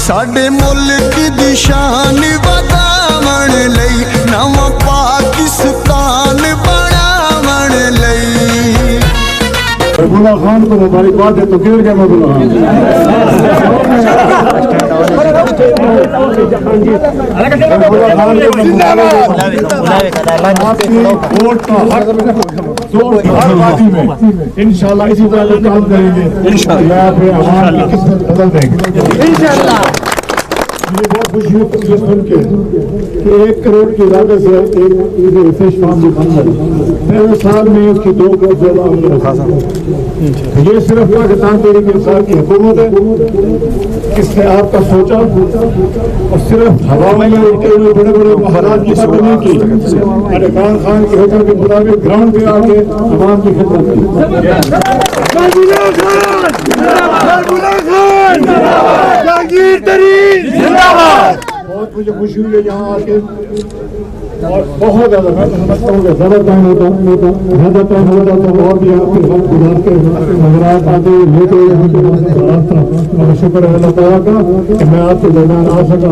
साडे मुल्क दी शान वधावण लई नवां पाकिस्तान बनावण लई। अब्दुल्ला खान को मुबारकबाद है। तो गिर गया अब्दुल्ला खान। आपकी वोट का हक हर वादी में इंशाल्लाह इसी तरह काम करेंगे। इंशाल्लाह पे आवाम की किस्मत बदल देंगे इंशाल्लाह। मुझे बहुत खुशी होती है सुन के कि 1 करोड़ की लागत से एक फिश फार्म भी बन गई। पहले साल में उसकी 2 करोड़ ज्यादा आमदनी रखा। ये सिर्फ पाकिस्तान तहरीक इंसाफ की हुकूमत है, इसने आपका सोचा और सिर्फ हवा में उड़ते हुए बड़े बड़े हालात की खबर नहीं की। इमरान खान के हुक्म के मुताबिक ग्राउंड पे आके आवाम की खिदमत की। बहुत मुझे खुशी हुई है यहाँ आके और बहुत ज्यादा मैं समझता हूँ कि ज्यादा टाइम होता तो और भी आपके साथ गुजारते नजरात आते लेते शुक्र है अल्लाह ताला का कि मैं आपके दरमियान आ सका।